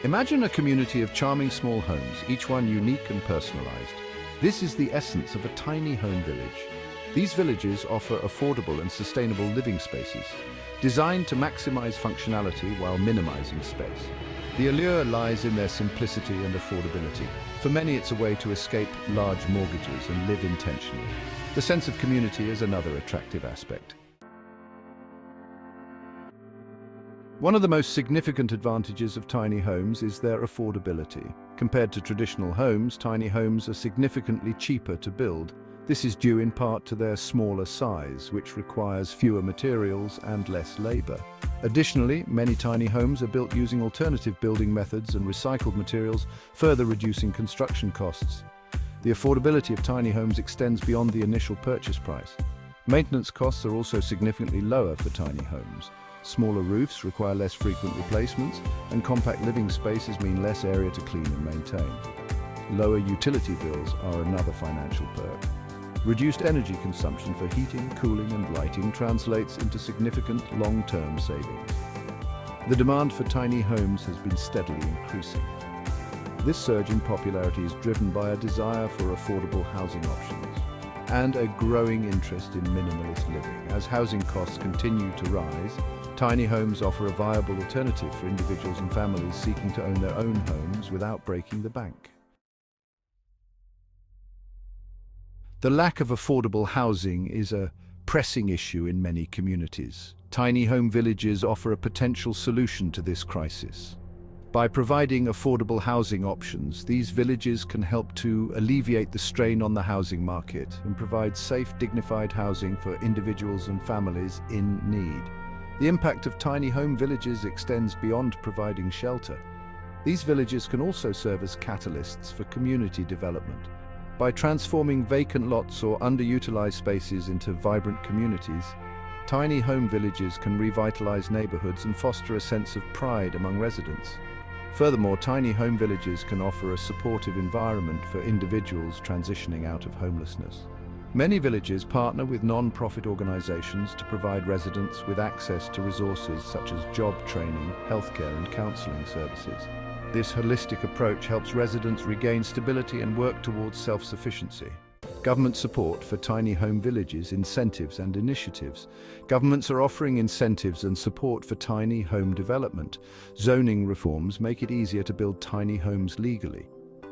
Imagine a community of charming small homes, each one unique and personalized. This is the essence of a tiny home village. These villages offer affordable and sustainable living spaces, designed to maximize functionality while minimizing space. The allure lies in their simplicity and affordability. For many, it's a way to escape large mortgages and live intentionally. The sense of community is another attractive aspect. One of the most significant advantages of tiny homes is their affordability. Compared to traditional homes, tiny homes are significantly cheaper to build. This is due in part to their smaller size, which requires fewer materials and less labor. Additionally, many tiny homes are built using alternative building methods and recycled materials, further reducing construction costs. The affordability of tiny homes extends beyond the initial purchase price. Maintenance costs are also significantly lower for tiny homes. Smaller roofs require less frequent replacements, and compact living spaces mean less area to clean and maintain. Lower utility bills are another financial perk. Reduced energy consumption for heating, cooling, and lighting translates into significant long-term savings. The demand for tiny homes has been steadily increasing. This surge in popularity is driven by a desire for affordable housing options and a growing interest in minimalist living. As housing costs continue to rise, tiny homes offer a viable alternative for individuals and families seeking to own their own homes without breaking the bank. The lack of affordable housing is a pressing issue in many communities. Tiny home villages offer a potential solution to this crisis. By providing affordable housing options, these villages can help to alleviate the strain on the housing market and provide safe, dignified housing for individuals and families in need. The impact of tiny home villages extends beyond providing shelter. These villages can also serve as catalysts for community development. By transforming vacant lots or underutilized spaces into vibrant communities, tiny home villages can revitalize neighborhoods and foster a sense of pride among residents. Furthermore, tiny home villages can offer a supportive environment for individuals transitioning out of homelessness. Many villages partner with non-profit organizations to provide residents with access to resources such as job training, healthcare, and counseling services. This holistic approach helps residents regain stability and work towards self-sufficiency. Government support for tiny home villages, incentives and initiatives. Governments are offering incentives and support for tiny home development. Zoning reforms make it easier to build tiny homes legally.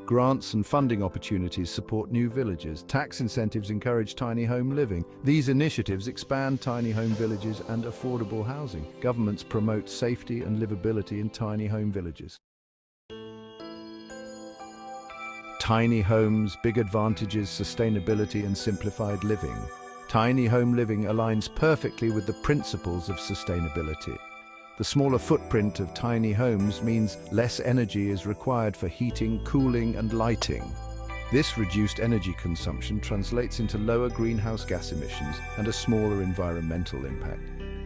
Grants and funding opportunities support new villages. Tax incentives encourage tiny home living. These initiatives expand tiny home villages and affordable housing. Governments promote safety and livability in tiny home villages. Tiny homes, big advantages, sustainability and simplified living. Tiny home living aligns perfectly with the principles of sustainability. The smaller footprint of tiny homes means less energy is required for heating, cooling and lighting. This reduced energy consumption translates into lower greenhouse gas emissions and a smaller environmental impact.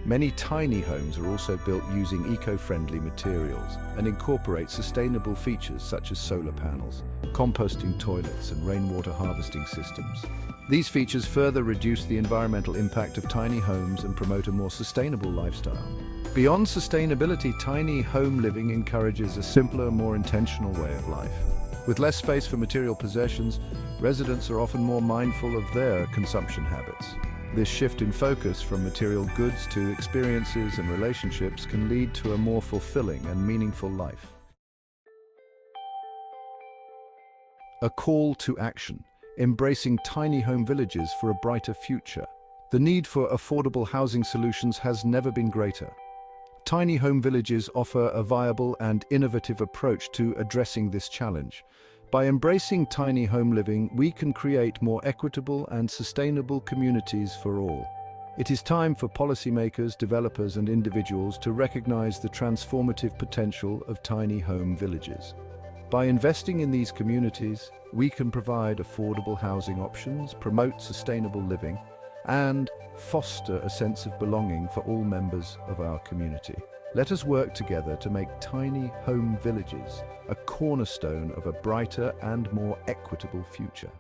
Many tiny homes are also built using eco-friendly materials and incorporate sustainable features such as solar panels, composting toilets and rainwater harvesting systems. These features further reduce the environmental impact of tiny homes and promote a more sustainable lifestyle. Beyond sustainability, tiny home living encourages a simpler, more intentional way of life. With less space for material possessions, residents are often more mindful of their consumption habits. This shift in focus from material goods to experiences and relationships can lead to a more fulfilling and meaningful life. A call to action, embracing tiny home villages for a brighter future. The need for affordable housing solutions has never been greater. Tiny home villages offer a viable and innovative approach to addressing this challenge. By embracing tiny home living, we can create more equitable and sustainable communities for all. It is time for policymakers, developers, and individuals to recognize the transformative potential of tiny home villages. By investing in these communities, we can provide affordable housing options, promote sustainable living, and foster a sense of belonging for all members of our community. Let us work together to make tiny home villages a cornerstone of a brighter and more equitable future.